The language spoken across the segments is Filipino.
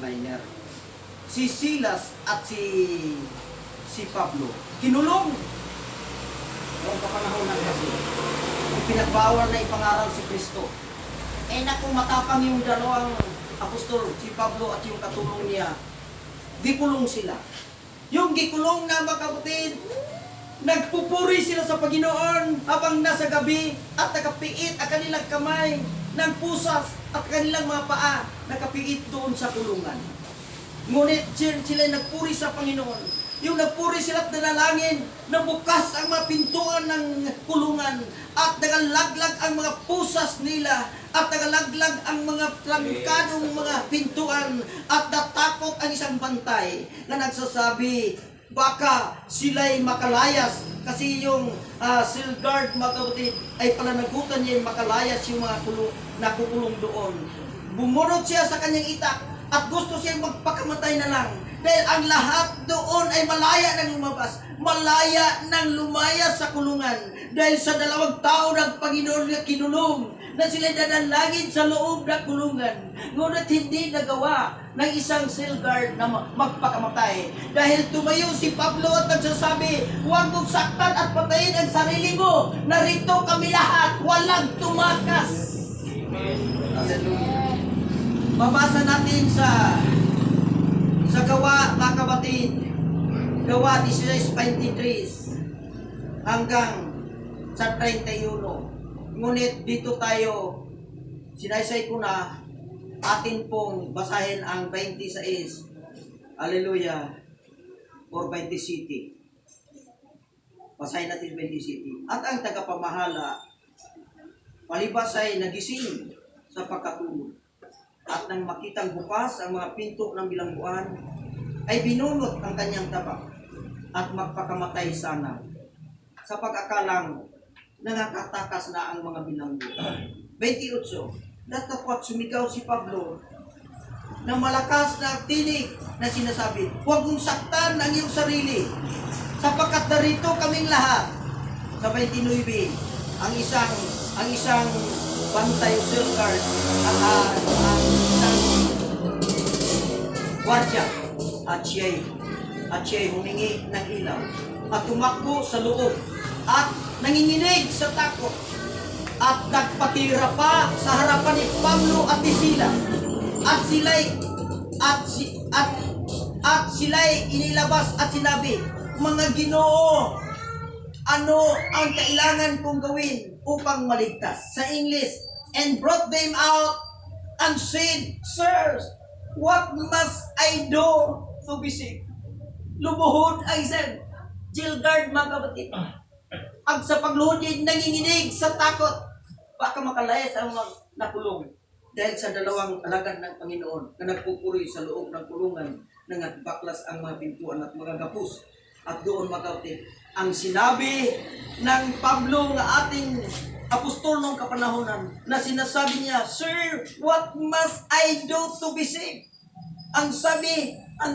frontliner. Si Silas at si Pablo, kinulong. Noong kapanahonan kasi, yung pinagbawal na ipangaral si Kristo. Eh naku, matapang yung dalawang apostol, si Pablo at yung katulong niya, gikulong sila. Yung gikulong na mga kapatid, nagpupuri sila sa Panginoon habang nasa gabi at nakapiit ang kanilang kamay ng pusas at kanilang mga paa nakapiit doon sa kulungan. Ngunit sila nagpuri sa Panginoon. Yung nagpuri sila at nanalangin na bukas ang mga pintuan ng kulungan at nagalaglag ang mga pusas nila at nagalaglag ang mga trangkadong mga pintuan at natakot ang isang bantay na nagsasabi baka sila'y makalayas kasi yung seal guard mga kapatid ay pananagutan niya yung makalayas yung mga nakukulong doon. Bumunot siya sa kanyang itak at gusto siya magpakamatay na lang. Dahil ang lahat doon ay malaya nang lumabas. Malaya nang lumaya sa kulungan. Dahil sa 2 tao ng Panginoon na kinulong na sila dadalangin sa loob ng kulungan. Ngunit hindi nagawa ng isang seal guard na magpakamatay. Dahil tumayo si Pablo at nagsasabi, huwag mong saktan at patayin ang sarili mo. Narito kami lahat. Walang tumakas. Hallelujah. Mabasa natin sa Gawa, mga kapatid, Gawa 16:23 hanggang sa 31. Ngunit dito tayo, sinaysay ko na, atin pong basahin ang 26. Hallelujah. Or 20 city. Basahin natin 20 city. At ang tagapamahala, palibas ay nagising sa pagkatulog. At nang makitang bukas ang mga pinto ng bilangguan, ay binunot ang kanyang tabak at magpakamatay sana sa pag-akalang nangakatakas na ang mga bilanggo. 28. Datapot sumigaw si Pablo ng malakas na tinig na sinasabi, huwag mong saktan ang iyong sarili sapagkat narito kaming lahat. Sa 29, ang isang bantay o seal guard ang isang gwardiya at siya'y humingi ng ilaw at tumakbo sa loob at nanginginig sa takot at nagpatira pa sa harapan ni Pablo at ni Silas at sila'y inilabas at sinabi, mga Ginoo, ano ang kailangan kong gawin upang maligtas? Sa English, and brought them out and said, sirs, what must I do to be saved? Lumuhod ang isang jail guard, mga kapatid. Ang sa pagluhod niya, nanginginig sa takot. Baka makalayas ang mga nakulong. Dahil sa 2 alagad ng Panginoon na nagpupuri sa loob ng kulungan na nagbaklas ang mga pintuan at mga gapos. At doon, mga kapatid, ang sinabi ng Pablo nga ating apostol nung kapanahonan na sinasabi niya, sir, what must I do to be saved? Ang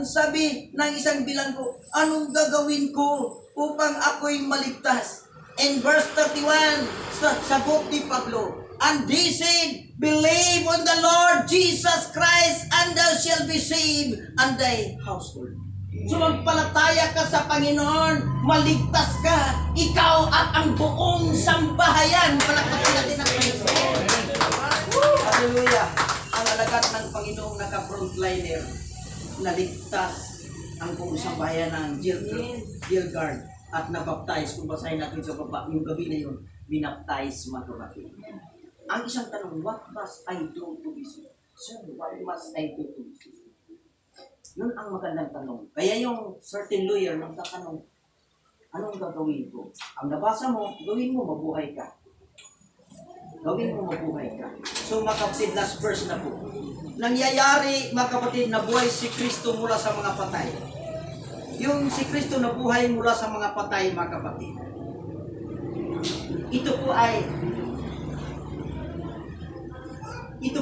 sabi ng isang bilanggo, anong gagawin ko upang ako'y maligtas? In verse 31, sagot ni Pablo, and they said, believe on the Lord Jesus Christ, and thou shalt be saved, and thy household. Sumampalataya ka sa Panginoon, maligtas ka, ikaw at ang buong sambahayan. Palakpakin natin ang Panginoon. Hallelujah. Ang alagad ng Panginoong naka-frontliner, naligtas ang buong sambahayan ng jail guard at nabaptize. Kung basahin natin sa baba, yung gabi na yun, binaptize, mga kapatid. Ang isang tanong, what must I do to be saved? Sir, what must I do to be saved? Yun ang magandang tanong. Kaya yung certain lawyer nang tatanong, anong gagawin ko? Ang nabasa mo, gawin mo, mabuhay ka. Gawin mo, mabuhay ka. So, mga kapatid, last verse na po. Nangyayari, mga kapatid, na buhay si Kristo mula sa mga patay. Yung si Kristo na buhay mula sa mga patay, mga kapatid. Ito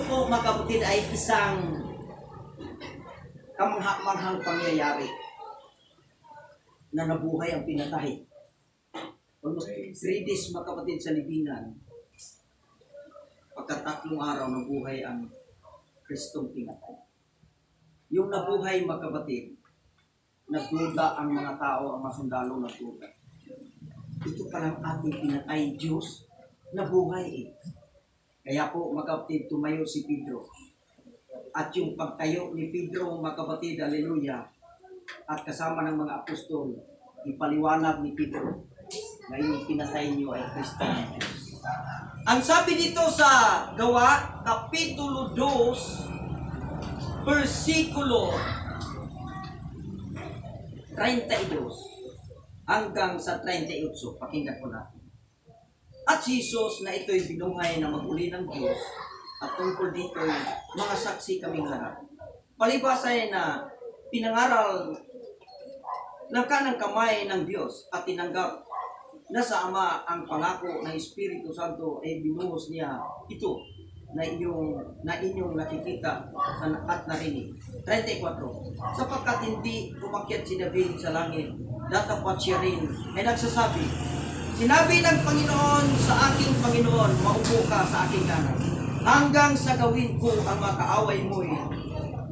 po, mga kapatid, ay isang kamangha-manghang pangyayari na nabuhay ang pinatay. Almost 3 days, mga kapatid, sa libingan. Pagka 3 araw nabuhay ang Kristong pinatay. nabuhay mga kapatid, nagduda ang mga tao, ang mga sundalo nagduda. Ito palang ating pinatay Diyos, nabuhay eh. Kaya po mga kapatid, tumayo si Pedro. At yung pagtayo ni Pedro, mga kapatid, haleluya, at kasama ng mga apostol, ipaliwanag ni Pedro na yung pinatay niyo ay Kristo ng Diyos. Ang sabi dito sa Gawa, Kapitulo 2, versikulo 32 hanggang sa 38, pakinggan po natin. At si Jesus na ito'y binuhay na maguli ng Diyos, at tungkol dito'y mga saksi kaming lahat. Palibasay na pinangaral ng kanang kamay ng Diyos at tinanggap na sa Ama ang pangako ng Espiritu Santo ay binuhos niya ito na inyong nakikita at narinig. 34. Sapagkat hindi umakyat si David sa langit, datapat siya rin ay nagsasabi, sinabi ng Panginoon sa aking Panginoon, maupo ka sa aking kanan, hanggang sa gawin ko ang mga kaaway mo'y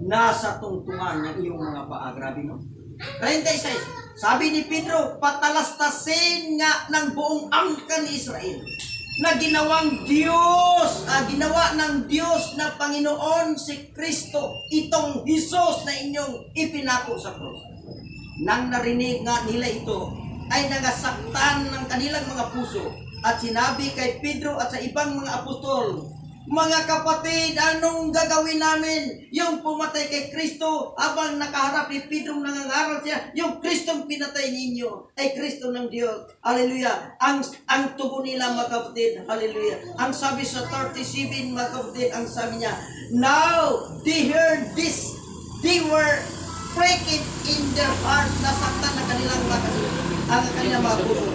nasa tungtungan ng iyong mga paa. Grabe no? 36. Sabi ni Pedro, patalastasin nga ng buong angkan ni Israel na ginawang Diyos, ginawa ng Diyos na Panginoon si Kristo, itong Jesus na inyong ipinako sa krus. Nang narinig nga nila ito, ay nagasaktan ng kanilang mga puso at sinabi kay Pedro at sa ibang mga apostol, mga kapatid, anong gagawin namin? Yung pumatay kay Kristo, habang nakaharap ni Pedro nangangaral siya, yung Kristong pinatay ninyo ay Kristo ng Diyos. Hallelujah. Ang tugon nila mga kapatid, hallelujah. Ang sabi sa 37 mga kapatid, ang sabi niya, now they heard this, they were breaking in their hearts, nasaktan na kanilang mga puso.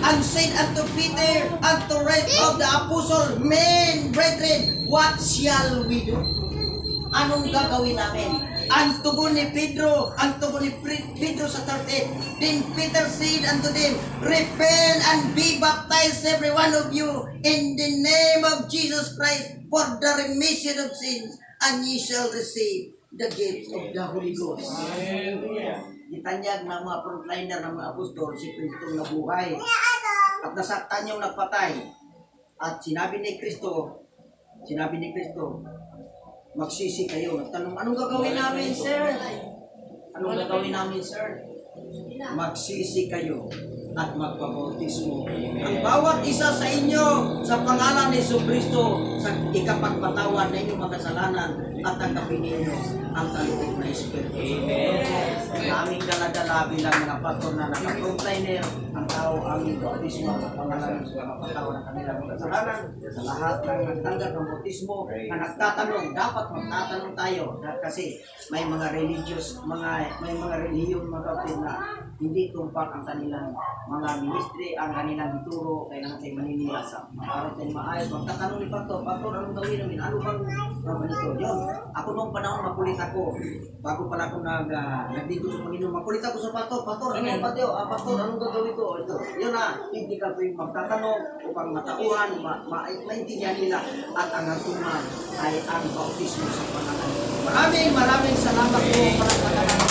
And said unto Peter and to rest of the apostle, men, brethren, what shall we do? Anong gagawin namin? Ang tugon ni Pedro sa 38, then Peter said unto them, repent and be baptized every one of you in the name of Jesus Christ for the remission of sins, and ye shall receive the gift of the Holy Ghost. Itanyag ng mga frontliner ng mga apostol si Kristo na buhay at nasaktan yung nagpatay. At sinabi ni Kristo, magsisi kayo. Nagtanong, anong gagawin namin, sir? Anong gagawin namin, sir? Magsisi kayo at magpabautismo. Ang bawat isa sa inyo sa pangalan ni Kristo sa ikapagpatawad na inyong mga kasalanan at tanggapin ninyo ang kaloob na Espiritu. Amen. Aming dala-dala bilang mga pastor na naka-frontliner ang tao aming bautismo sa pangalan sa kapatawad ng kanilang mga kasalanan. Sa lahat ng nagtanggap ng bautismo na nagtatanong, dapat magtatanong tayo kasi may mga relihiyon mga kapatid na hindi tumpak ang kanilang mga ministry, ang kanilang ituro, kailangan tayo maniniyasa. Para tayo maayos, magtatanong ni Pastor, anong gawin namin? Ano bang ganito? Yun, ako noong panahon makulit ako. Bago pala ako nagdito sa Panginoon, makulit ako sa Pastor, ano ba tayo? Pastor, anong gagawin ko? Ito, yun na, hindi ka tuwing magtatanong upang matauhan, maintindihan nila at ang hatuman ay ang bautismo sa pangalan. Maraming salamat po para sa kanilang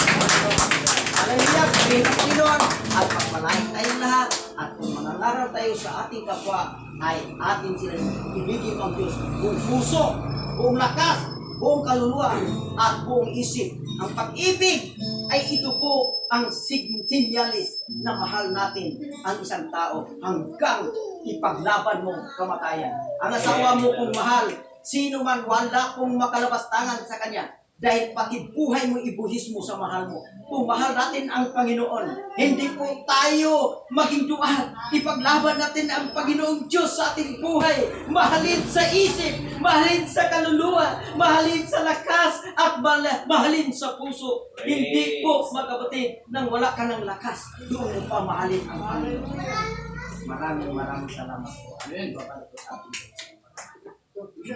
hallelujah, sabihin ng Panginoon at pagpalain tayong lahat at kung manangaral tayo sa ating kapwa ay atin sila ibigin ng Diyos buong puso, buong lakas, buong kaluluwa at buong isip. Ang pag-ibig ay ito po ang sinyalis na mahal natin ang isang tao hanggang ipaglaban mo kamatayan. Ang asawa mo kung mahal, sino man wala kung makalabastangan sa kanya. Dahil pati buhay mo ibuhis mo sa mahal mo. Kung mahal natin ang Panginoon, hindi po tayo maging dual. Ipaglaban natin ang Panginoong Diyos sa ating buhay. Mahalin sa isip, mahalin sa kaluluwa, mahalin sa lakas, at mahalin sa puso. Hindi po, mga kapatid, nang wala ka ng lakas, doon mo pa mahalin ang Panginoon. Maraming salamat po. Amen. Okay,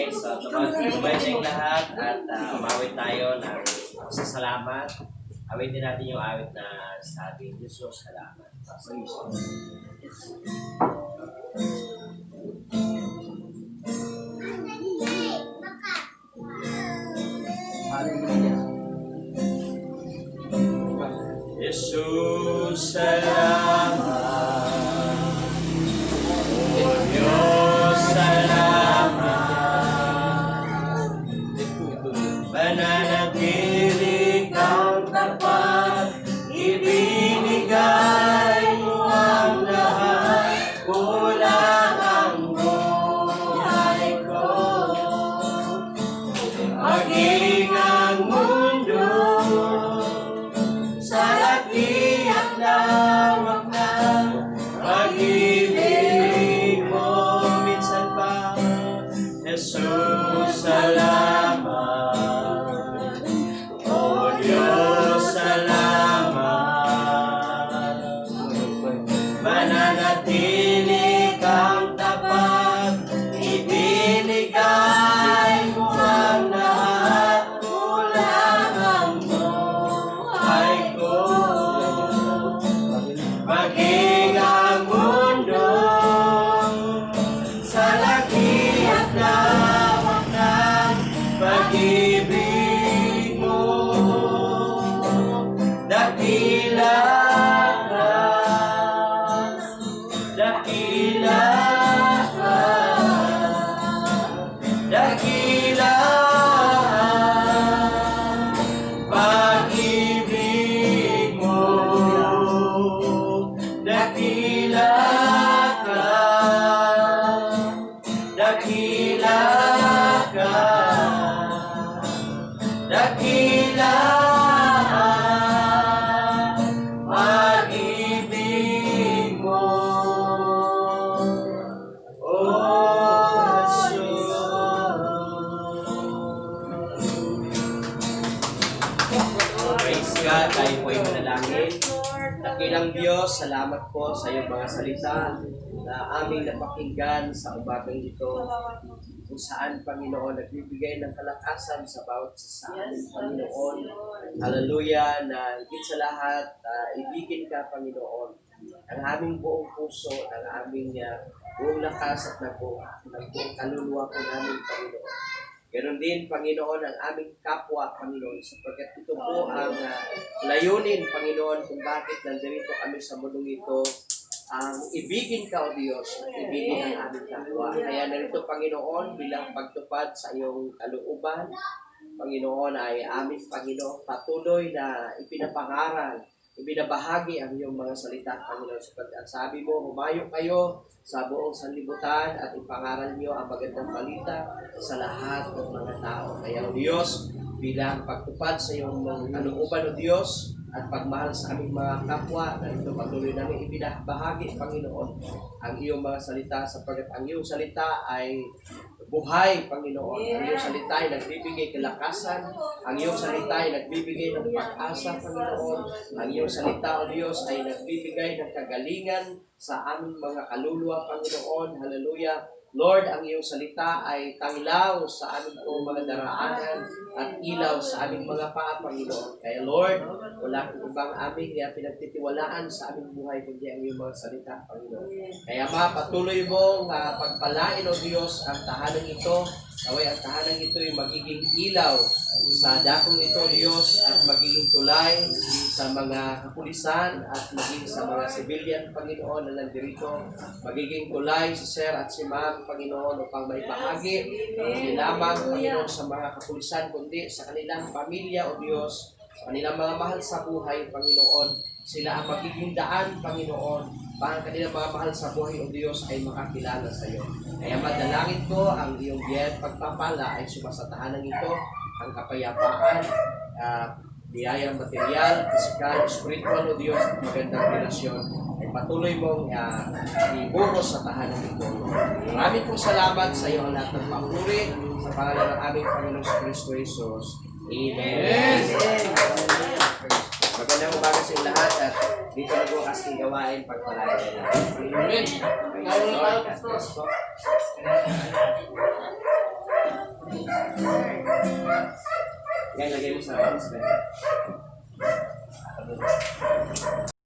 so mag-blessing lahat at umawit tayo ng pasasalamat. Awitin natin yung awit na sabi, Jesus, salamat. Praise. Hallelujah. Jesus, salamat. O Diyos, salamat. Mananatili kang tapat, ibinigay mo ang lahat, kulang ang buhay ko. Maging ang mundo sa laki at lawak ng pag-ibig mo. Minsan pa, Jesus, salamat. O Diyos, salamat. Mananatili kang tapat, ibinigay mo ang lahat, kulang ang buhay ko. Maging ang mundo sa laki at lawak ng pag-ibig mo. Dakila ka, dakila ka, dakila pag-ibig mo. Dakila ka, dakila ka, dakila pag-ibig mo. Oh, Jesus. Praise God, tayo po ay manalangin. Dakilang Diyos, salamat po sa iyong mga salita na aming napakinggan sa umagang ito, kung saan, Panginoon, nagbibigay ng kalakasan sa bawat isa sa amin, Panginoon. Hallelujah, na higit sa lahat, ibigin ka, Panginoon, ang aming buong puso, ang aming buong lakas at ng buong kaluluwa po namin, Panginoon. Ganon din, Panginoon, ang aming kapwa, Panginoon, sapagkat ito po ang layunin, Panginoon, kung bakit nandito kami sa mundong ito, ang ibigin ka, O Diyos, at ibigin ang aming kapwa. Kaya narito, Panginoon, bilang pagtupad sa iyong kalooban, Panginoon, ay aming, Panginoon, patuloy na ipinapangaral, ibinabahagi ang iyong mga salita, Panginoon, sapagkat sabi mo, humayo kayo sa buong sanlibutan at ipangaral niyo ang magandang balita sa lahat ng mga tao. Kaya, O Diyos, bilang pagtupad sa iyong kalooban, O Diyos, at pagmahal sa aming mga kapwa, na ito patuloy namin ibinabahagi, Panginoon, ang iyong mga salita, sapagkat ang iyong salita ay buhay, Panginoon. Ang iyong salita ay nagbibigay kalakasan. Ang iyong salita ay nagbibigay ng pag-asa, Panginoon. Ang iyong salita, O Diyos, ay nagbibigay ng kagalingan sa aming mga kaluluwa, Panginoon. Hallelujah. Lord, ang iyong salita ay tanglaw sa aming mga daraanan at ilaw sa aming mga paa, Panginoon. Kaya Lord, wala kang ibang aming pinagtitiwalaan sa aming buhay kundi ang iyong mga salita, Panginoon. Kaya patuloy mong pagpalain, O Diyos, ang tahanan ito. Naway ang tahanan ito ay magiging ilaw sa dakong ito, Diyos, at magiging tulay sa mga kapulisan at maging sa mga civilian, Panginoon, na nandirito. Magiging tulay si Sir at si Ma'am, Panginoon, upang may bahagi hindi lamang, Panginoon, sa mga kapulisan, kundi sa kanilang pamilya, O Diyos, sa kanilang mga mahal sa buhay, Panginoon. Sila ang magiging daan, Panginoon, para ang kanilang mga mahal sa buhay, O Diyos, ay makakilala sa iyo. Kaya madalangin ko ang iyong biyayat pagpapala ay sumasatahanan ito, ang kapayapaan, biyayang material, physical, spiritual, O Diyos, at magandang relasyon ay patuloy mong ibuhos sa tahanan ito. Maraming pong salamat sa iyo ang lahat ng papuri sa pangalan ng aming Panginoong Kristo Jesus. Amen. Magandang umaga sa lahat at dito nagwakas ng gawain pagpalain natin. Amen. Yan, lagay mo sa